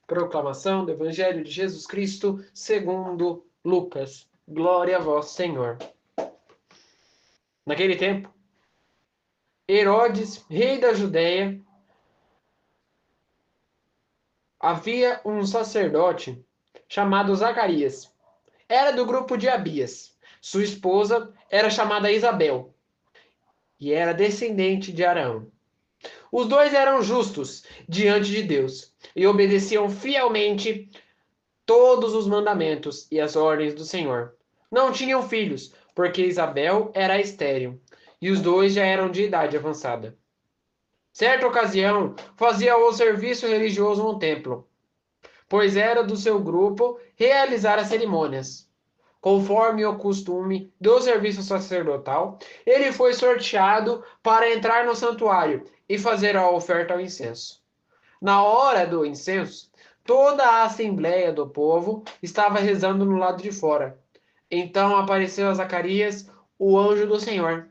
Proclamação do Evangelho de Jesus Cristo segundo Lucas. Glória a vós, Senhor. Naquele tempo, Herodes, rei da Judéia, havia um sacerdote chamado Zacarias. Era do grupo de Abias. Sua esposa era chamada Isabel e era descendente de Arão. Os dois eram justos diante de Deus e obedeciam fielmente todos os mandamentos e as ordens do Senhor. Não tinham filhos, porque Isabel era estéril, e os dois já eram de idade avançada. Certa ocasião, fazia o serviço religioso no templo, pois era do seu grupo realizar as cerimônias. Conforme o costume do serviço sacerdotal, ele foi sorteado para entrar no santuário e fazer a oferta ao incenso. Na hora do incenso, toda a assembleia do povo estava rezando no lado de fora. Então apareceu a Zacarias o anjo do Senhor.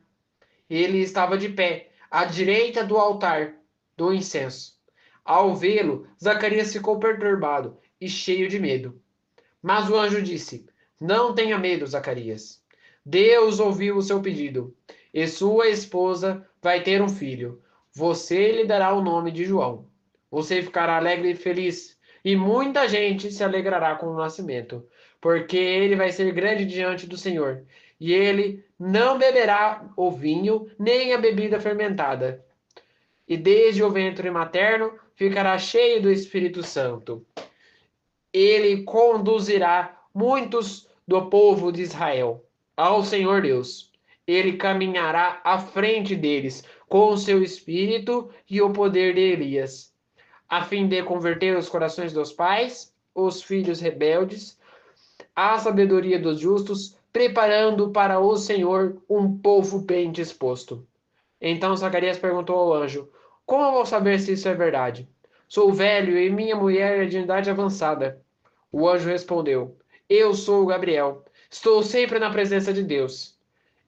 Ele estava de pé, à direita do altar do incenso. Ao vê-lo, Zacarias ficou perturbado e cheio de medo. Mas o anjo disse: Não tenha medo, Zacarias. Deus ouviu o seu pedido, e sua esposa vai ter um filho. Você lhe dará o nome de João. Você ficará alegre e feliz, e muita gente se alegrará com o nascimento, porque ele vai ser grande diante do Senhor, e ele não beberá o vinho nem a bebida fermentada. E desde o ventre materno ficará cheio do Espírito Santo. Ele conduzirá muitos do povo de Israel ao Senhor Deus. Ele caminhará à frente deles com o seu espírito e o poder de Elias, a fim de converter os corações dos pais, os filhos rebeldes, à sabedoria dos justos, preparando para o Senhor um povo bem disposto. Então Zacarias perguntou ao anjo: Como vou saber se isso é verdade? Sou velho e minha mulher é de idade avançada. O anjo respondeu: Eu sou Gabriel. Estou sempre na presença de Deus.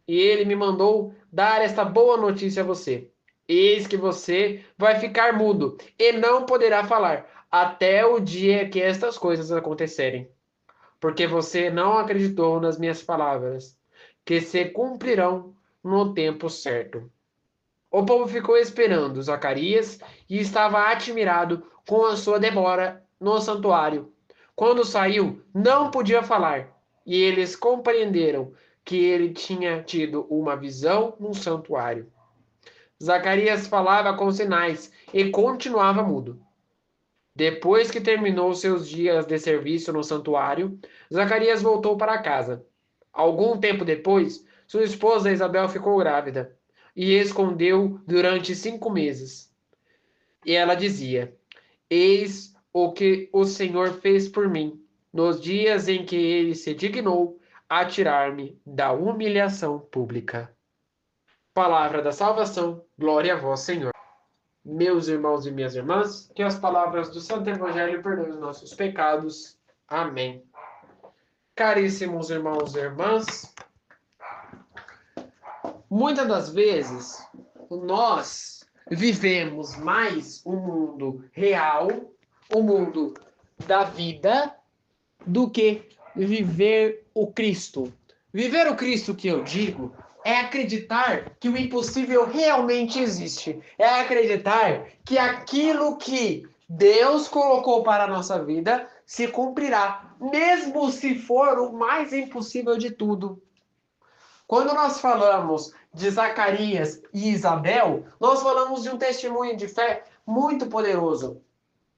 E ele me mandou dar esta boa notícia a você. Eis que você vai ficar mudo e não poderá falar até o dia que estas coisas acontecerem. Porque você não acreditou nas minhas palavras, que se cumprirão no tempo certo. O povo ficou esperando Zacarias e estava admirado com a sua demora no santuário. Quando saiu, não podia falar, e eles compreenderam que ele tinha tido uma visão no santuário. Zacarias falava com sinais e continuava mudo. Depois que terminou seus dias de serviço no santuário, Zacarias voltou para casa. Algum tempo depois, sua esposa Isabel ficou grávida e escondeu durante 5 meses. E ela dizia: Eis o que o Senhor fez por mim, nos dias em que ele se dignou a tirar-me da humilhação pública. Palavra da salvação, glória a vós, Senhor. Meus irmãos e minhas irmãs, que as palavras do Santo Evangelho perdoem os nossos pecados. Amém. Caríssimos irmãos e irmãs, muitas das vezes nós vivemos mais o mundo real, o mundo da vida, do que viver o Cristo. Viver o Cristo que eu digo é acreditar que o impossível realmente existe. É acreditar que aquilo que Deus colocou para a nossa vida se cumprirá, mesmo se for o mais impossível de tudo. Quando nós falamos de Zacarias e Isabel, nós falamos de um testemunho de fé muito poderoso.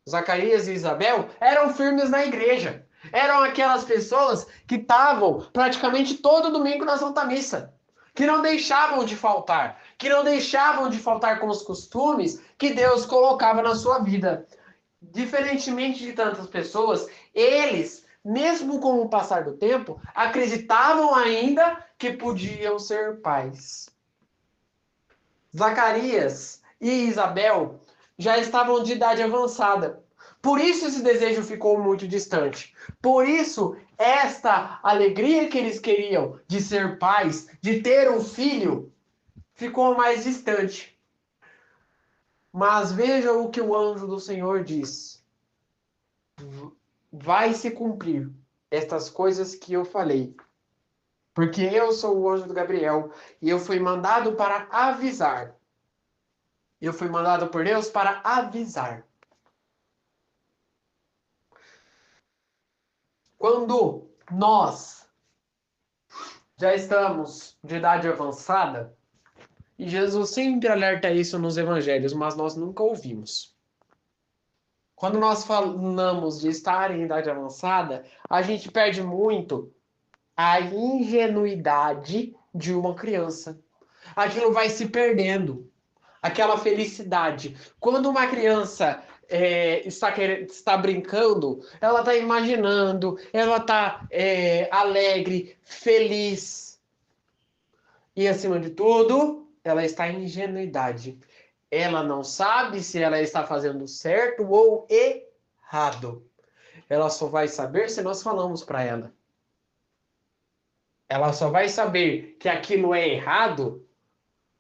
Zacarias e Isabel eram firmes na igreja. Eram aquelas pessoas que estavam praticamente todo domingo na Santa Missa, que não deixavam de faltar, com os costumes que Deus colocava na sua vida. Diferentemente de tantas pessoas, eles, mesmo com o passar do tempo, acreditavam ainda que podiam ser pais. Zacarias e Isabel já estavam de idade avançada. Por isso esse desejo ficou muito distante. Por isso esta alegria que eles queriam de ser pais, de ter um filho, ficou mais distante. Mas veja o que o anjo do Senhor diz. vai se cumprir estas coisas que eu falei. Porque eu sou o anjo do Gabriel e eu fui mandado para avisar. Eu fui mandado por Deus para avisar. Quando nós já estamos de idade avançada, e Jesus sempre alerta isso nos evangelhos, mas nós nunca ouvimos. Quando nós falamos de estar em idade avançada, a gente perde muito a ingenuidade de uma criança. Aquilo vai se perdendo. Aquela felicidade. Quando uma criança está brincando, ela está imaginando, ela está alegre, feliz. E, acima de tudo, ela está em ingenuidade. Ela não sabe se ela está fazendo certo ou errado. Ela só vai saber se nós falamos para ela. Ela só vai saber que aquilo é errado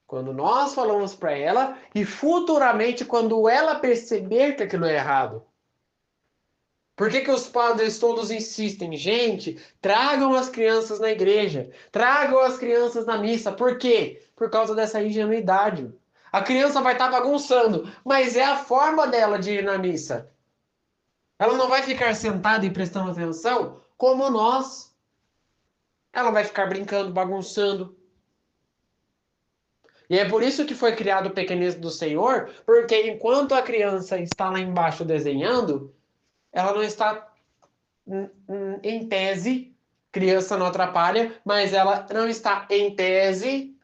quando nós falamos para ela e futuramente quando ela perceber que aquilo é errado. Por que que os padres todos insistem? Gente, tragam as crianças na igreja, tragam as crianças na missa. Por quê? Por causa dessa ingenuidade. A criança vai estar bagunçando, mas é a forma dela de ir na missa. Ela não vai ficar sentada e prestando atenção como nós. Ela vai ficar brincando, bagunçando. E é por isso que foi criado o pequenismo do Senhor, porque enquanto a criança está lá embaixo desenhando, ela não está em tese, criança não atrapalha, mas ela não está em tese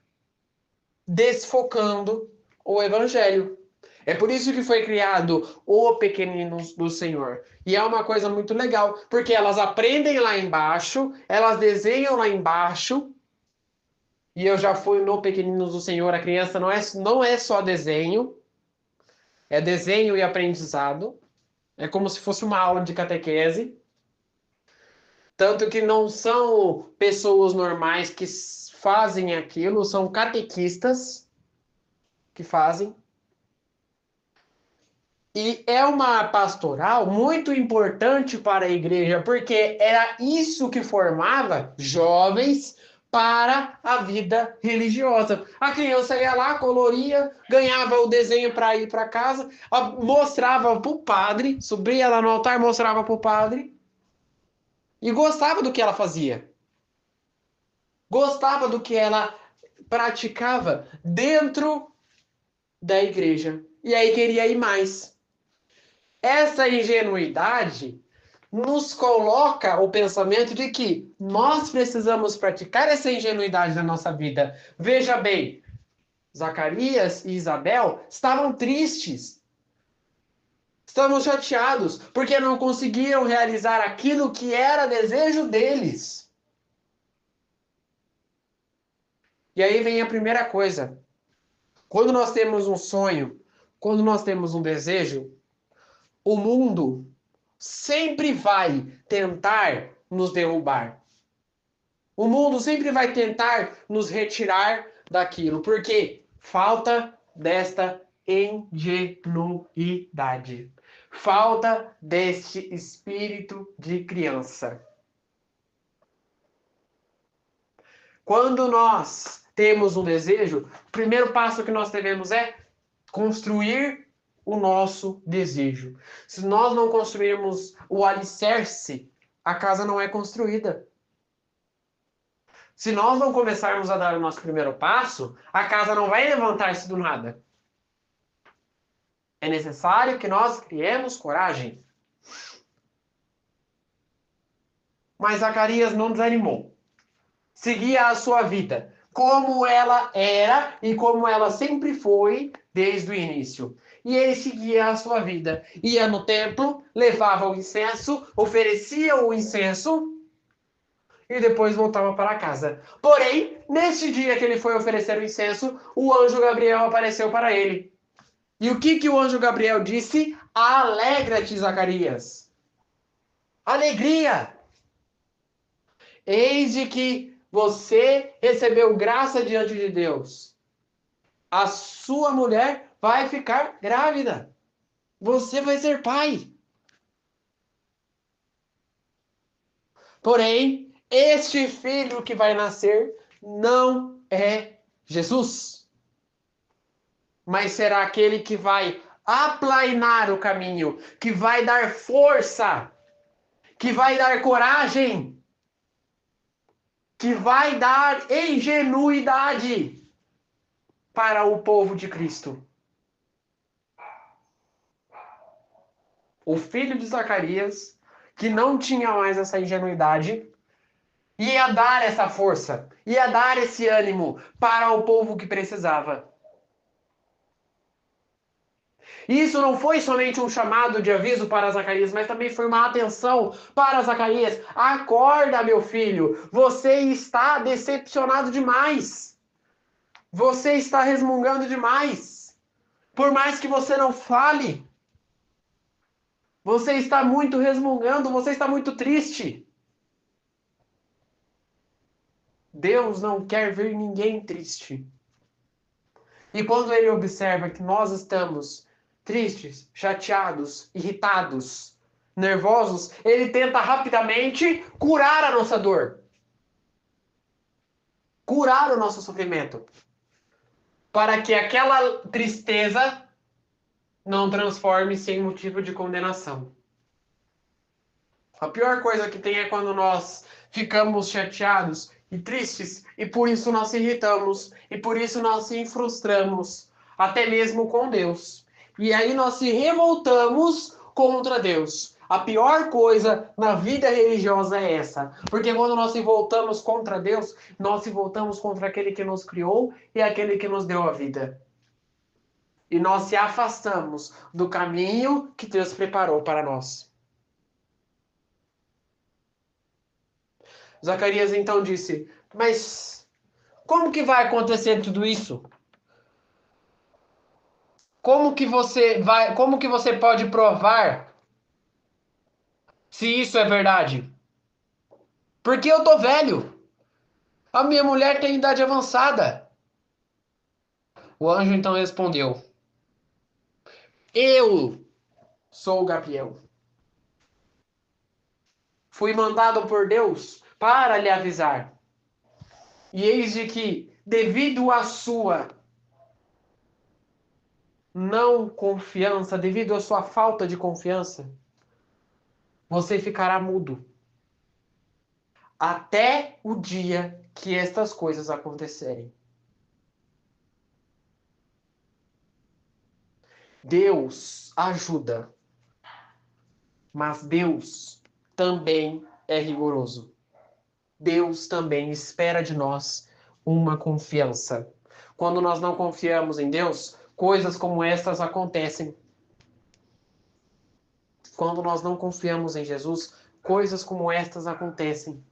desfocando o evangelho. É por isso que foi criado o pequenino do Senhor. E é uma coisa muito legal, porque elas aprendem lá embaixo, elas desenham lá embaixo. E eu já fui no Pequeninos do Senhor, a criança não é só desenho, é desenho e aprendizado. É como se fosse uma aula de catequese. Tanto que não são pessoas normais que fazem aquilo, são catequistas que fazem. E é uma pastoral muito importante para a igreja, porque era isso que formava jovens para a vida religiosa. A criança ia lá, coloria, ganhava o desenho para ir para casa, mostrava para o padre, subia lá no altar, mostrava para o padre e gostava do que ela fazia. Gostava do que ela praticava dentro da igreja. E aí queria ir mais. Essa ingenuidade nos coloca o pensamento de que nós precisamos praticar essa ingenuidade na nossa vida. Veja bem, Zacarias e Isabel estavam tristes, estavam chateados, porque não conseguiram realizar aquilo que era desejo deles. E aí vem a primeira coisa. Quando nós temos um sonho, quando nós temos um desejo, o mundo sempre vai tentar nos derrubar. O mundo sempre vai tentar nos retirar daquilo, porque falta desta ingenuidade. Falta deste espírito de criança. Quando nós temos um desejo, o primeiro passo que nós devemos é construir o nosso desejo. Se nós não construirmos o alicerce, a casa não é construída. Se nós não começarmos a dar o nosso primeiro passo, a casa não vai levantar-se do nada. É necessário que nós criemos coragem. Mas Zacarias não desanimou. Seguia a sua vida, como ela era e como ela sempre foi desde o início. E ele seguia a sua vida. Ia no templo, levava o incenso, oferecia o incenso e depois voltava para casa. Porém, neste dia que ele foi oferecer o incenso, o anjo Gabriel apareceu para ele. E o que o anjo Gabriel disse? Alegra-te, Zacarias. Alegria! Eis de que você recebeu graça diante de Deus. A sua mulher vai ficar grávida. Você vai ser pai. Porém, este filho que vai nascer não é Jesus, mas será aquele que vai aplainar o caminho, que vai dar força, que vai dar coragem, que vai dar ingenuidade para o povo de Cristo. O filho de Zacarias, que não tinha mais essa ingenuidade, ia dar essa força, ia dar esse ânimo para o povo que precisava. Isso não foi somente um chamado de aviso para Zacarias, mas também foi uma atenção para Zacarias. Acorda, meu filho, você está decepcionado demais. Você está resmungando demais. Por mais que você não fale, você está muito resmungando, você está muito triste. Deus não quer ver ninguém triste. E quando ele observa que nós estamos tristes, chateados, irritados, nervosos, ele tenta rapidamente curar a nossa dor, curar o nosso sofrimento, para que aquela tristeza não transforme-se em motivo de condenação. A pior coisa que tem é quando nós ficamos chateados e tristes e por isso nós se irritamos e por isso nós se frustramos, até mesmo com Deus. E aí nós se revoltamos contra Deus. A pior coisa na vida religiosa é essa. Porque quando nós se voltamos contra Deus, nós se voltamos contra aquele que nos criou e aquele que nos deu a vida. E nós se afastamos do caminho que Deus preparou para nós. Zacarias então disse: Mas como que vai acontecer tudo isso? Como que você pode provar se isso é verdade? Porque eu tô velho. A minha mulher tem idade avançada. O anjo então respondeu: Eu sou Gabriel. Fui mandado por Deus para lhe avisar. E eis de que, devido à sua não confiança, devido à sua falta de confiança, você ficará mudo até o dia que estas coisas acontecerem. Deus ajuda, mas Deus também é rigoroso. Deus também espera de nós uma confiança. Quando nós não confiamos em Deus, coisas como estas acontecem. Quando nós não confiamos em Jesus, coisas como estas acontecem.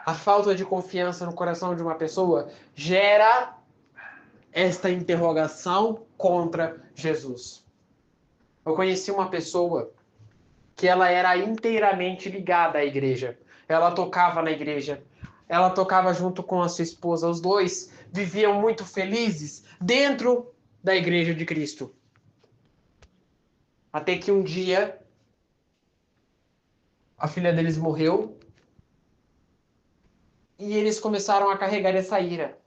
A falta de confiança no coração de uma pessoa gera esta interrogação contra Jesus. Eu conheci uma pessoa que ela era inteiramente ligada à igreja. Ela tocava na igreja. Ela tocava junto com a sua esposa. Os dois viviam muito felizes dentro da igreja de Cristo. Até que um dia a filha deles morreu e eles começaram a carregar essa ira.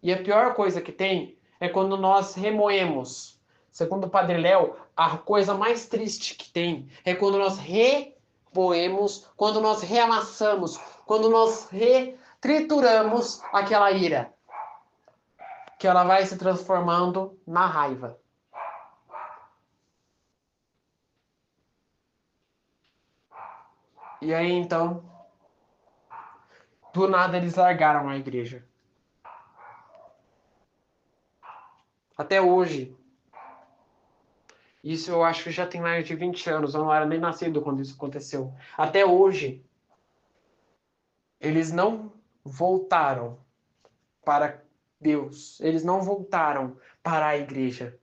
E a pior coisa que tem é quando nós remoemos. Segundo o Padre Léo, a coisa mais triste que tem é quando nós remoemos, quando nós reamassamos, quando nós trituramos aquela ira. Que ela vai se transformando na raiva. E aí então, do nada eles largaram a igreja. Até hoje. Isso eu acho que já tem mais de 20 anos. Eu não era nem nascido quando isso aconteceu. Até hoje, eles não voltaram para Deus. Eles não voltaram para a igreja.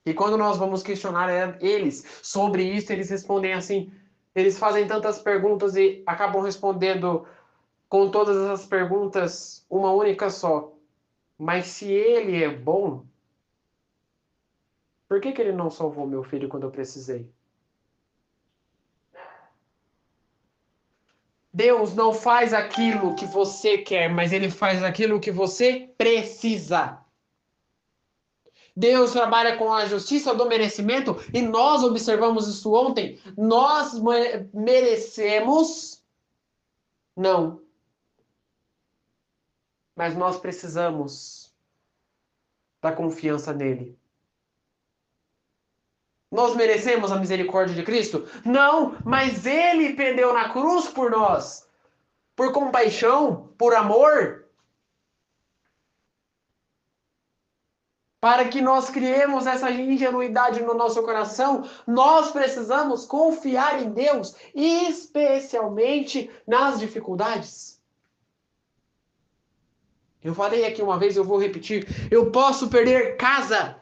E quando nós vamos questionar eles sobre isso, eles respondem assim. Eles fazem tantas perguntas e acabam respondendo com todas essas perguntas uma única só. Mas se ele é bom, Por que ele não salvou meu filho quando eu precisei? Deus não faz aquilo que você quer, mas ele faz aquilo que você precisa. Deus trabalha com a justiça do merecimento e nós observamos isso ontem. Nós merecemos, não, mas nós precisamos da confiança nele. Nós merecemos a misericórdia de Cristo? Não, mas ele pendeu na cruz por nós, por compaixão, por amor, para que nós criemos essa ingenuidade no nosso coração. Nós precisamos confiar em Deus, especialmente nas dificuldades. Eu falei aqui uma vez, eu vou repetir. Eu posso perder casa,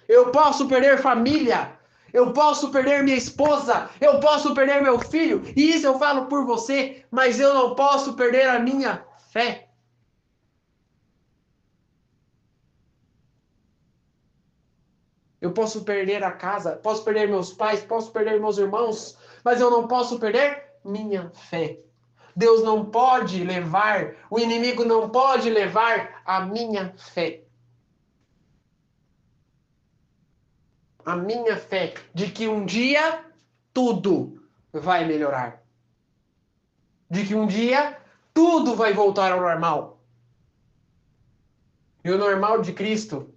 eu posso perder família, eu posso perder minha esposa, eu posso perder meu filho, e isso eu falo por você, mas eu não posso perder a minha fé. Eu posso perder a casa, posso perder meus pais, posso perder meus irmãos, mas eu não posso perder minha fé. Deus não pode levar, o inimigo não pode levar a minha fé. A minha fé de que um dia tudo vai melhorar. De que um dia tudo vai voltar ao normal. E o normal de Cristo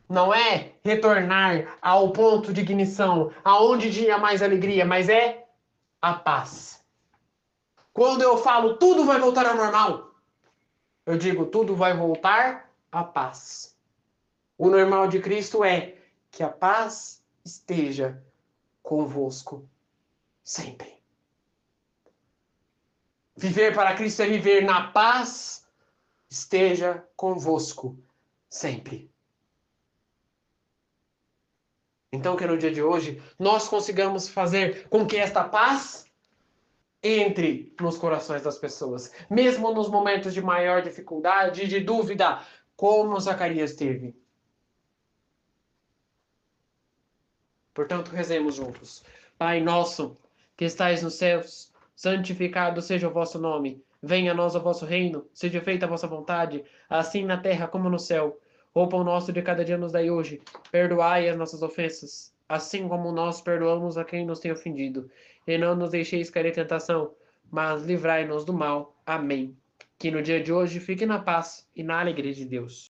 não é retornar ao ponto de ignição, aonde tinha mais alegria, mas é a paz. Quando eu falo tudo vai voltar ao normal, eu digo tudo vai voltar à paz. O normal de Cristo é que a paz esteja convosco sempre. Viver para Cristo é viver na paz, esteja convosco sempre. Então, que no dia de hoje nós consigamos fazer com que esta paz entre nos corações das pessoas, mesmo nos momentos de maior dificuldade, de dúvida, como Zacarias teve. Portanto, rezemos juntos. Pai nosso, que estais nos céus, santificado seja o vosso nome. Venha a nós o vosso reino, seja feita a vossa vontade, assim na terra como no céu. O pão nosso de cada dia nos dai hoje. Perdoai as nossas ofensas, assim como nós perdoamos a quem nos tem ofendido. E não nos deixeis cair em tentação, mas livrai-nos do mal. Amém. Que no dia de hoje fique na paz e na alegria de Deus.